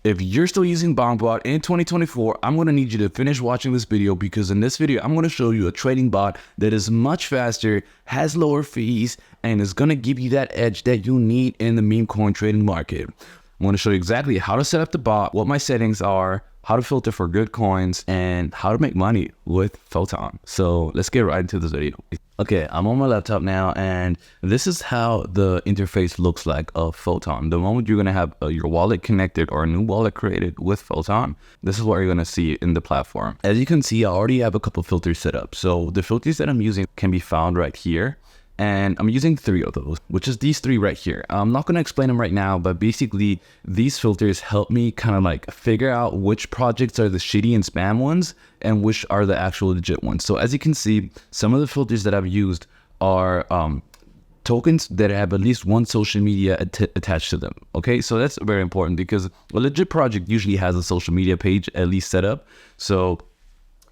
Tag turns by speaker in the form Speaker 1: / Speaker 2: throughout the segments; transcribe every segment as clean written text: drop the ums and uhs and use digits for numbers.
Speaker 1: If you're still using BonkBot in 2024, I'm going to need you to finish watching this video, because in this video, I'm going to show you a trading bot that is much faster, has lower fees, and is going to give you that edge that you need in the meme coin trading market. I'm going to show you exactly how to set up the bot, what my settings are, how to filter for good coins, and how to make money with Photon. So let's get right into this video. Okay, I'm on my laptop now, and this is how the interface looks like of Photon. The moment you're going to have your wallet connected or a new wallet created with Photon, this is what you're going to see in the platform. As you can see, I already have a couple filters set up. So the filters that I'm using can be found right here. And I'm using 3 of those, which is these 3 right here. I'm not going to explain them right now, but basically these filters help me kind of like figure out which projects are the shitty and spam ones and which are the actual legit ones. So as you can see, some of the filters that I've used are tokens that have at least one social media attached to them. Okay, so that's very important because a legit project usually has a social media page at least set up. So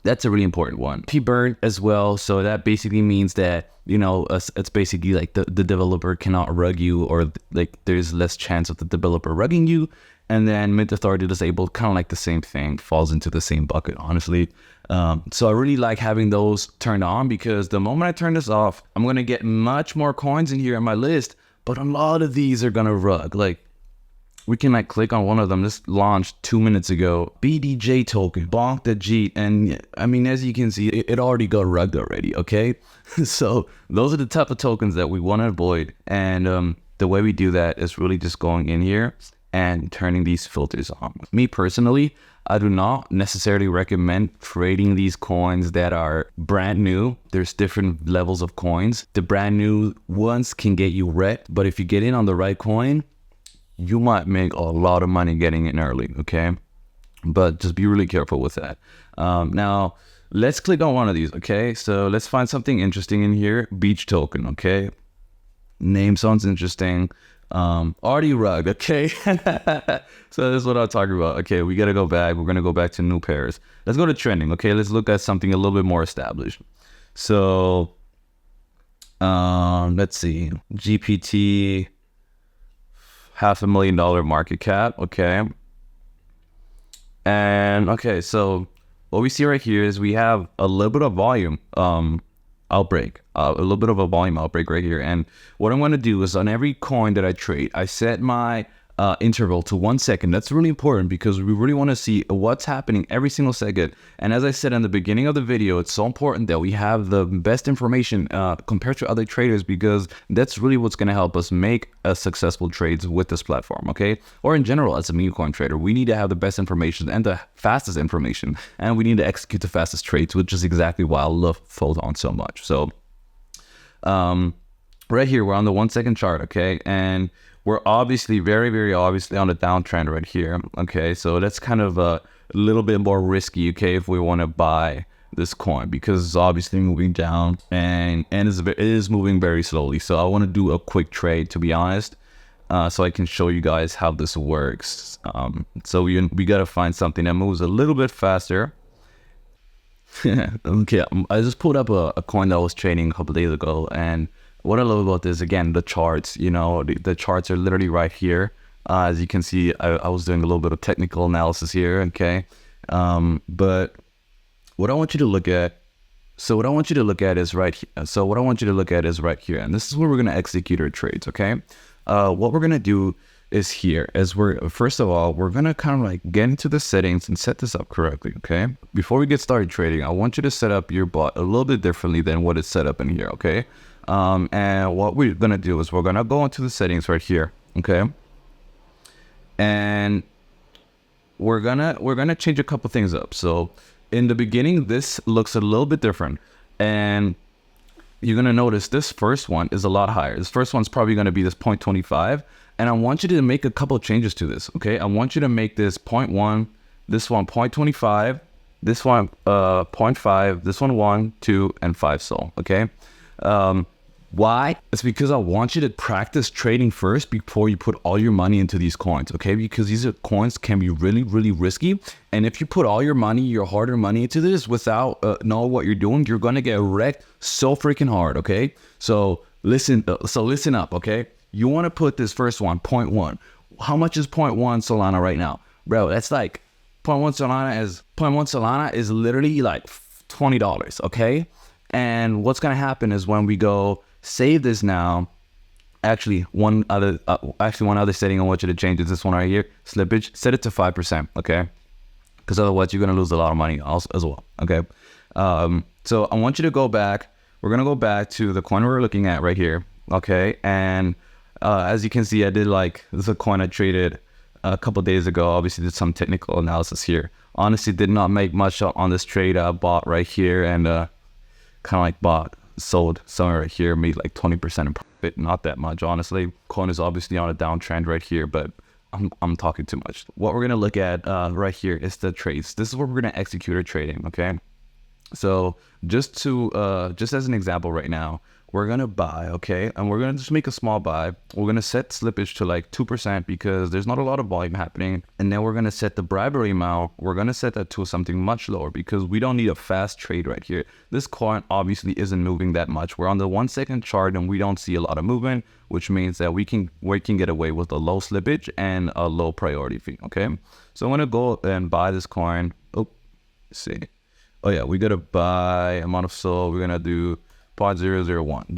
Speaker 1: that's a really important one. P-burn as well. So that basically means that, you know, it's basically like the developer cannot rug you, or like there's less chance of the developer rugging you. And then mint authority disabled, kind of like the same thing, falls into the same bucket, honestly. So I really like having those turned on, because the moment I turn this off, I'm going to get much more coins in here on my list, but a lot of these are going to rug. Like, we can like click on one of them. This launched 2 minutes ago. BDJ token, bonk the Jeet. And I mean, as you can see, it already got rugged already, okay? So those are the type of tokens that we want to avoid. And the way we do that is really just going in here and turning these filters on. Me personally, I do not necessarily recommend trading these coins that are brand new. There's different levels of coins. The brand new ones can get you wrecked, but if you get in on the right coin, you might make a lot of money getting in early, okay? But just be really careful with that. Now, let's click on one of these, okay? So let's find something interesting in here. Beach token, okay? Name sounds interesting. Already rugged, okay? So this is what I'm talking about. Okay, we got to go back. We're going to go back to new pairs. Let's go to trending, okay? Let's look at something a little bit more established. So, let's see. GPT... $500,000 market cap, okay. And okay, so what we see right here is we have a little bit of volume outbreak, a little bit of a volume outbreak right here. And what I'm going to do is on every coin that I trade, I set my interval to 1 second. That's really important because we really want to see what's happening every single second. And as I said in the beginning of the video, it's so important that we have the best information compared to other traders, because that's really what's going to help us make successful trades with this platform, okay? Or in general, as a meme coin trader, we need to have the best information and the fastest information, and we need to execute the fastest trades, which is exactly why I love Photon so much. So right here, we're on the 1 second chart, okay? And we're obviously very, very obviously on the downtrend right here. Okay, so that's kind of a little bit more risky, okay, if we want to buy this coin, because it's obviously moving down and it is moving very slowly. So I want to do a quick trade, to be honest, so I can show you guys how this works. So we got to find something that moves a little bit faster. Okay, I just pulled up a coin that I was trading a couple days ago, and what I love about this, again, the charts, you know, the charts are literally right here. As you can see, I was doing a little bit of technical analysis here, okay? But what I want you to look at, is right here. So what I want you to look at is right here. And this is where we're going to execute our trades, okay? What we're going to do is here, first of all, we're going to kind of like get into the settings and set this up correctly, okay? Before we get started trading, I want you to set up your bot a little bit differently than what is set up in here, okay? And what we're gonna do is we're gonna go into the settings right here, okay? And we're gonna change a couple things up. So in the beginning, this looks a little bit different, and you're gonna notice this first one is a lot higher. This first one's probably gonna be this 0.25, and I want you to make a couple changes to this, okay? I want you to make this 0.1, this one 0.25, this one 0.5, this one 1, 2, and 5 sol, okay? Why? It's because I want you to practice trading first before you put all your money into these coins, okay? Because these coins can be really, really risky. And if you put all your money, your hard-earned money into this without knowing what you're doing, you're going to get wrecked so freaking hard, okay? So listen up, okay? You want to put this first one, 0.1. How much is 0.1 Solana right now? bro, that's like point one Solana is literally like $20, okay? And what's gonna happen is when we go save this now, actually one other setting I want you to change is this one right here, slippage. Set it to 5%, okay? Because otherwise you're gonna lose a lot of money also as well, okay? So I want you to go back. We're gonna go back to the coin we're looking at right here, okay? And as you can see, I did like, this is a coin I traded a couple days ago. Obviously did some technical analysis here. Honestly, did not make much on this trade. I bought right here and kind of like sold somewhere right here, made like 20% in profit. Not that much, honestly. Coin is obviously on a downtrend right here, but I'm talking too much. What we're gonna look at right here is the trades. This is where we're gonna execute our trading, okay? So just as an example right now, we're gonna buy, okay? And we're gonna just make a small buy. We're gonna set slippage to like 2% because there's not a lot of volume happening. And then we're gonna set the bribery amount. We're gonna set that to something much lower because we don't need a fast trade right here. This coin obviously isn't moving that much. We're on the 1 second chart and we don't see a lot of movement, which means that we can get away with a low slippage and a low priority fee, okay? So I'm gonna go and buy this coin. Oh, let's see. Oh yeah, we gotta buy amount of sold. We're gonna do 0.001,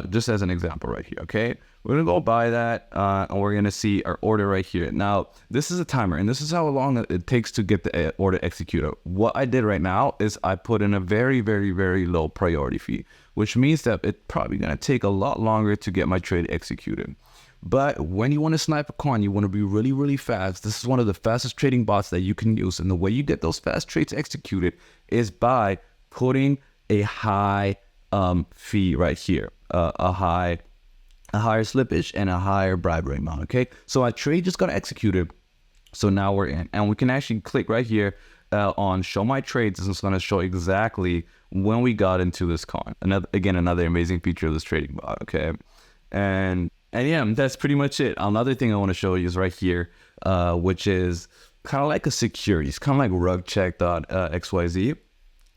Speaker 1: just as an example right here, okay? We're gonna go buy that and we're gonna see our order right here. Now, this is a timer and this is how long it takes to get the order executed. What I did right now is I put in a very, very, very low priority fee, which means that it's probably gonna take a lot longer to get my trade executed. But when you want to snipe a coin, you want to be really, really fast. This is one of the fastest trading bots that you can use. And the way you get those fast trades executed is by putting a high fee right here, a higher slippage and a higher bribery amount, okay? So our trade just got executed. So now we're in and we can actually click right here on show my trades. This is going to show exactly when we got into this coin. Another amazing feature of this trading bot, okay? And yeah, that's pretty much it. Another thing I want to show you is right here, which is kind of like a security. It's kind of like rugcheck.xyz.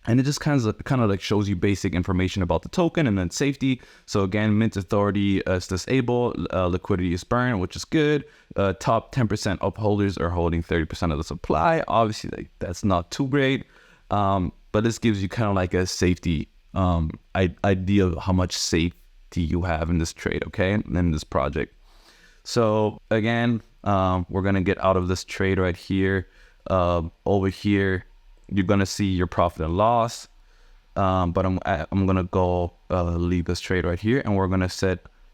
Speaker 1: And it just kind of like shows you basic information about the token and then safety. So again, mint authority is disabled, liquidity is burned, which is good. Top 10% upholders are holding 30% of the supply. Obviously, like, that's not too great, but this gives you kind of like a safety idea of how much safety you have in this trade, okay, in this project. So again, we're gonna get out of this trade right here. Over here, you're gonna see your profit and loss, but I'm gonna go leave this trade right here, and we're gonna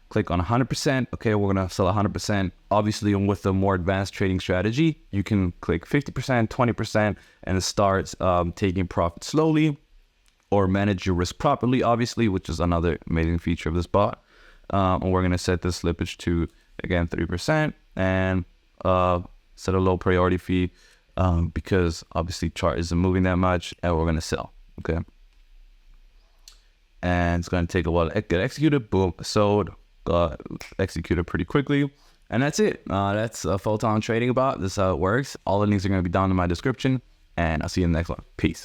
Speaker 1: click on 100%. Okay, we're gonna sell 100%. Obviously, with a more advanced trading strategy, you can click 50%, 20%, and start taking profit slowly, or manage your risk properly, obviously, which is another amazing feature of this bot. And we're gonna set the slippage to, again, 3%, and set a low priority fee because obviously chart isn't moving that much, and we're gonna sell, okay? And it's gonna take a while to get executed. Boom, sold, got executed pretty quickly. And that's it. That's a Photon trading bot. This is how it works. All the links are gonna be down in my description, and I'll see you in the next one. Peace.